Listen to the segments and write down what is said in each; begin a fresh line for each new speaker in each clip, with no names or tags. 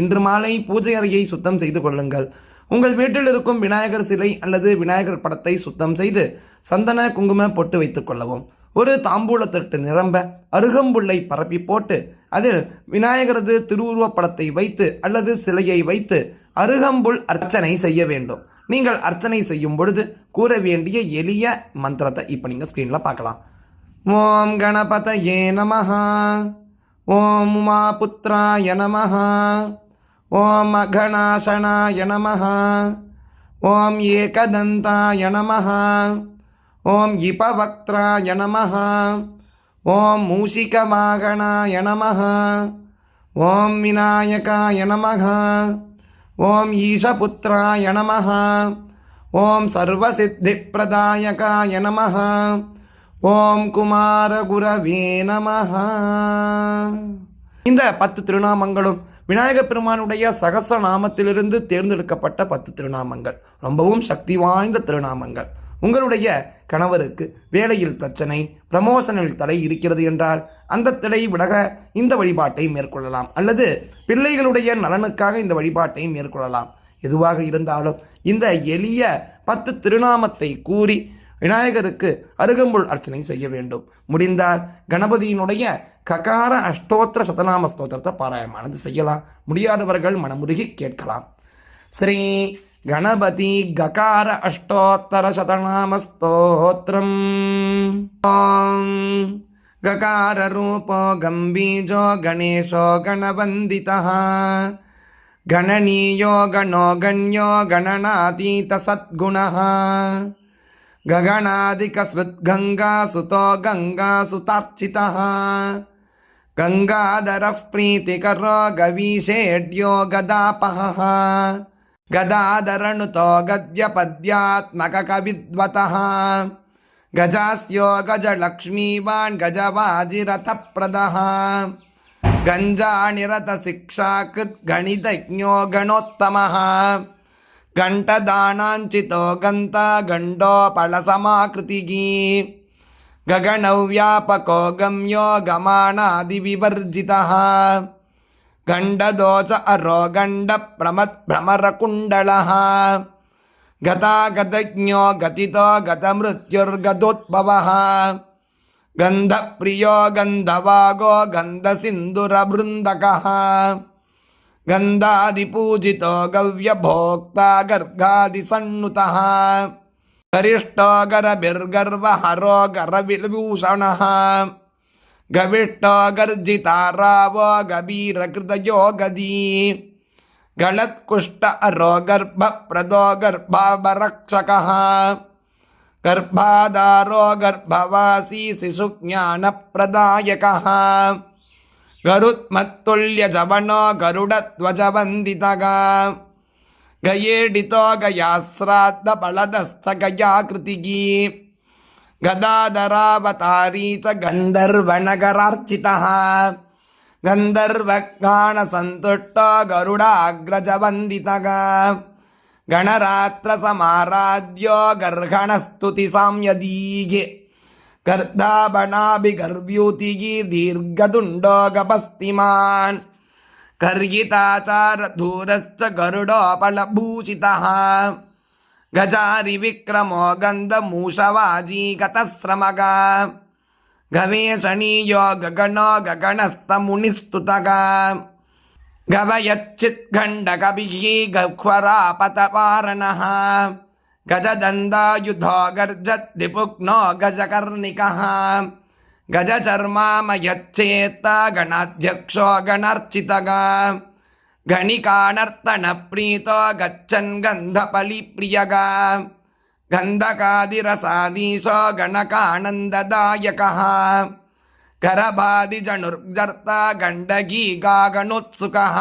இன்று மாலை பூஜை அறையை சுத்தம் செய்து கொள்ளுங்கள். உங்கள் வீட்டில் இருக்கும் விநாயகர் சிலை அல்லது விநாயகர் படத்தை சுத்தம் செய்து சந்தன குங்கும பொட்டு வைத்துக் கொள்ளவும். ஒரு தாம்பூலத்தட்டு நிரம்ப அருகம்புல்லை பரப்பி போட்டு அதில் விநாயகரது திருவுருவப் படத்தை வைத்து அல்லது சிலையை வைத்து அருகம்புல் அர்ச்சனை செய்ய வேண்டும். நீங்கள் அர்ச்சனை செய்யும் பொழுது கூற வேண்டிய எளிய மந்திரத்தை இப்போ நீங்கள் ஸ்க்ரீனில் பார்க்கலாம். ஓம் கணபதயே நமஹ, ஓம் உமாபுத்ராய நமஹ, ஓம் அகணாசனாய நமஹ, ஓம் ஏகதந்தாய நமஹ, ஓம் இபவக்த்ராய நமஹ, ஓம் மூஷிகவாகனாய நமஹ, ஓம் விநாயகாய நமஹ, ஓம் ஈஷபுத்ராய நமஹ, ஓம் சர்வசித்திப்பிரதாயகாய நமஹ, ஓம் குமாரகுரவே நமஹ. இந்த 10 திருநாமங்களும் விநாயகப் பெருமானுடைய சகஸ்ரநாமத்திலிருந்து தேர்ந்தெடுக்கப்பட்ட 10 திருநாமங்கள். ரொம்பவும் சக்தி வாய்ந்த திருநாமங்கள். உங்களுடைய கணவருக்கு வேலையில் பிரச்சனை, ப்ரமோஷனில் தடை இருக்கிறது என்றால் அந்த தடை விலக இந்த வழிபாட்டை மேற்கொள்ளலாம். அல்லது பிள்ளைகளுடைய நலனுக்காக இந்த வழிபாட்டை மேற்கொள்ளலாம். எதுவாக இருந்தாலும் இந்த எளிய 10 திருநாமத்தை கூறி விநாயகருக்கு அருகம்புல் அர்ச்சனை செய்ய வேண்டும். முடிந்தால் கணபதியினுடைய ககார அஷ்டோத்திர சதநாம ஸ்தோத்திரத்தை பாராயணமானது செய்யலாம். முடியாதவர்கள் மனமுருகி கேட்கலாம். ஸ்ரீ கணபதி ககார அஷ்டோத்தர சதநாம ஸ்தோத்திரம். ககார ரூபோ கம்பீஜோ கணேஷோ கணவந்திதः கணனீயோ கணோ கண்யோ கணநாதீத சத்குணः गगनादिकसृद्गङ्गा सुतो गङ्गा सुतार्चितः गङ्गाधरः प्रीतिकरो गवीषेड्यो गदापहः गदाधरनुतो गद्यपद्यात्मककविद्वतः गजास्यो गजलक्ष्मीवान् गजवाजिरथप्रदः गञ्जानिरतशिक्षाकृत् गणितज्ञो गणोत्तमः घंटदानांचितो गंता गंडोपलसमाकृतिगी गगनव्यापको गम्यो गमानादिविवर्जितः गंडदोष अरो गंड प्रमद्भ्रमरकुण्डलः गतागतज्ञो गतितो गतमृत्युर्गतोद्भवः गन्धप्रियो गन्धवागो गन्धसिन्धुरबृन्दकः गंधादिपूजितो गव्यभोक्ता गर्गादिसन्नुतः गरिष्ठो गरभिर्गर्वहरो गरविभूषणः गविष्ठो गर्जितारावो गभीरकृतयो गदी गलत्कुष्ट अरो गर्भप्रदो गर्भावरक्षकः गर्भाधारो गर्भवासी शिशुज्ञानप्रदायकः गरुत्मत्तुल्यजवनो गरुडध्वजवन्दितः गयेडितो गयाश्राद्धबलदश्च गयाकृतिः गदाधरावतारी च गन्धर्वनगरार्चितः गन्धर्वगानसन्तुष्टो गरुडाग्रजवन्दितः गणरात्रसमाराध्यो गर्हणस्तुतिसाम्यदीः गर्दाबणाभिगर्व्यूतिः दीर्घदुण्डो गपस्तिमान् गर्गिताचारधूरश्च गरुडोपलभूषितः गजारिविक्रमो गन्धमूषवाजी गतश्रमः गवेषणीयो गगनो गगनस्थमुनिस्तुतः गवयच्चित्खण्डकभिः गह्वरापतपारणः गजदन्दायुधो गर्जद्रिपुग्नो गजकर्णिकः गजचर्मामयच्चेत्ता गणाध्यक्षो गणार्चितः गणिकानर्तनप्रीतो गच्छन् गन्धपलिप्रियः गन्धकादिरसादीशो गणकानन्ददायकः गरभादिजनुर्जर्ता गण्डकी गागणोत्सुकः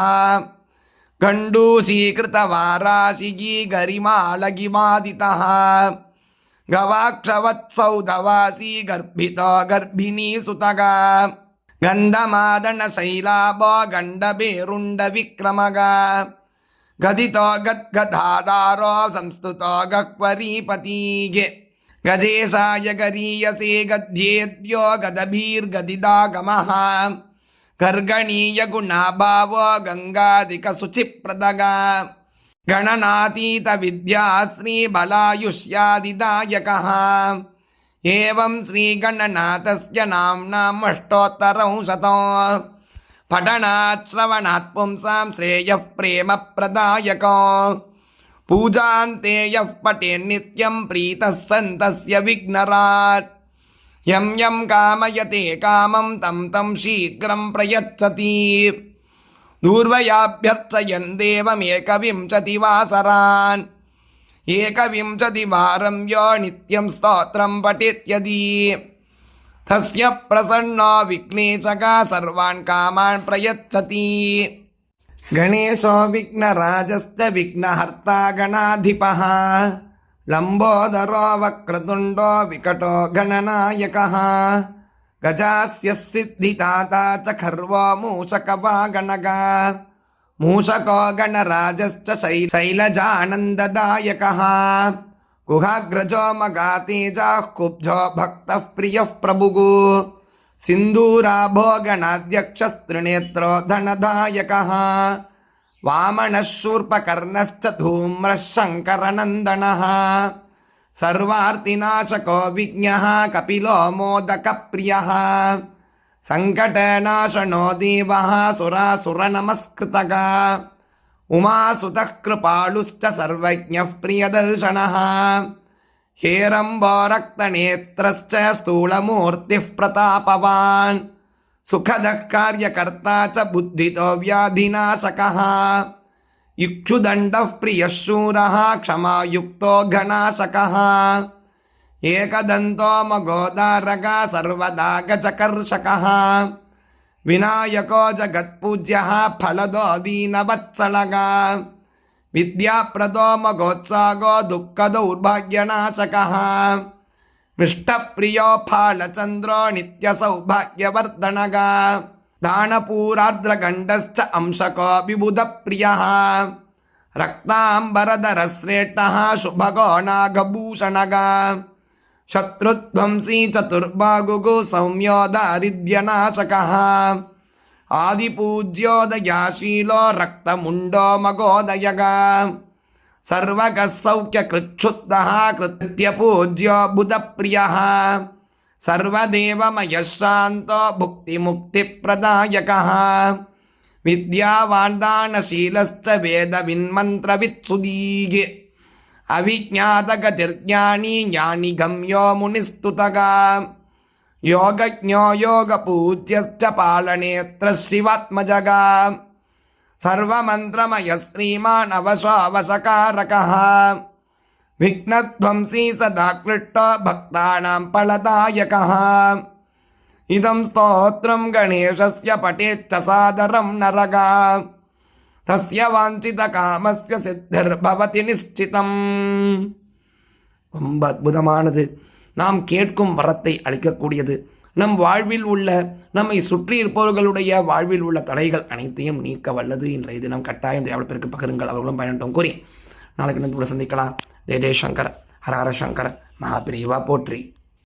गण्डूशीकृतवाराशिगी गरिमालगिमादितः गवाक्षवत्सौधवासी गर्भितो गर्भिणी सुतः गन्धमादनशैलाभो गण्डभेरुण्डविक्रमः गदितो गद्गदाधारो संस्तुतो गह्वरीपतिः गजेशाय गरीयसे गध्येद्यो गदभीर्गदिदागमः கர்கணீய குணாபாவோ கங்காதிக சுச்சிப்ரதகா கணநாதீத வித்யா ஸ்ரீ பலாயுஷ்யாதிதாயகः ஏவம் ஸ்ரீ கணநாதஸ்ய நாம்னாம் அஷ்டோத்தரம் சதம் படனாத் ஸ்ரவணாத் பும்சாம் ஸ்ரேயः பிரேம பிரதாயகோ பூஜாந்தே யः பட்டேன்னித்யம் ப்ரீதः சந்தஸ்ய விக்னராட் யம் யம் காமயதே காமம் தம் தம் சீக்கிரம் பிரயச்சதி தூர்வயாபியர்ச்சயன் தேவமேகவிம்சதிவாசரான் ஏகவிம்சதிவாரம் யோ நித்யம் ஸ்தோத்ரம் பठेत्यदि தஸ்ய பிரசன்னோ விக்னேசகா சர்வான் காமான் பிரயச்சதி கணேசோ விக்னராஜஸ்ய விக்னஹர்த்தா கணாதிபः லம்போதரோ வக்ரதுண்டோ விகடோ கணநாயகः கஜாஸ்ய சித்திதாதா ச கர்வோ மூஷகவாகணகா மூஷகோ கணராஜஸ்ய சைலஜானந்ததாயகः குஹாக்ரஜோ மகாதேஜாः குப்ஜோ பக்தः பிரியः பிரபுः சிந்தூராபோ கணாத்யக்ஷஸ்திரிநேத்ரோ தனதாயகः வாமனः शूर्पकर्णश्च धूम्रः शङ्करनन्दनः सर्वार्तिनाशको विज्ञः कपिलो मोदकप्रियः सङ्कटनाशनो देवः सुरासुरनमस्कृतः उमासुतः कृपालुश्च सर्वज्ञः प्रियदर्शनः हेरम्बोरक्तनेत्रश्च स्थूलमूर्तिः प्रतापवान् सुखदः कार्यकर्ता च बुद्धितो व्याधिनाशकः इक्षुदण्डः प्रियः शूरः क्षमायुक्तो घनाशकः एकदन्तो मगोदारकः सर्वदा गजकर्षकः विनायको जगत्पूज्यः फलदो दीनवत्सलः विद्याप्रदो मगोत्सागो दुःखदौर्भाग्यनाशकः मिष्टप्रियो फालचन्द्रो नित्यसौभाग्यवर्धनः दानपूरार्द्रगण्डश्च अंशको विबुधप्रियः रक्ताम्बरधरश्रेष्ठः शुभगो नागभूषणः शत्रुध्वंसी चतुर्बाहुः सौम्यो दारिद्र्यनाशकः आदिपूज्योदयाशीलो रक्तमुण्डो मगोदयः सर्वगः सौख्यकृच्छुद्धः कृत्यपूज्यो बुधप्रियः सर्वदेवमयः शान्तो भुक्तिमुक्तिप्रदायकः विद्यावान् दानशीलश्च वेदविन्मन्त्रवित्सुदीः अविज्ञातगतिर्ज्ञानी ज्ञानिगम्यो मुनिस्तुतः योगज्ञो योगपूज्यश्च पालनेत्र शिवात्मजः सर्वमन्त्रमयः श्रीमान् अवशोऽवशकारकः विघ्नध्वंसी सदा क्लिष्टो भक्तानां फलदायकः इदं स्तोत्रं गणेशस्य पठेच्च सादरं नरः तस्य वाञ्छितकामस्य सिद्धिर्भवति निश्चितम्. ரொம்ப அற்புதமானது. நாம் கேட்கும் வரத்தை அளிக்கக்கூடியது. நம் வாழ்வில் உள்ள நம்மை சுற்றி இருப்பவர்களுடைய வாழ்வில் உள்ள தடைகள் அனைத்தையும் நீக்க வல்லது. இன்றைய தினம் கட்டாயம் எவ்வளவு பேருக்கு பகிருங்கள், அவர்களும் பயனட்டும் கூறி நாளைக்கு கூட சந்திக்கலாம். ஜெய ஜெயசங்கர், ஹர ஹர சங்கர், மகாபிரிவா போற்றி.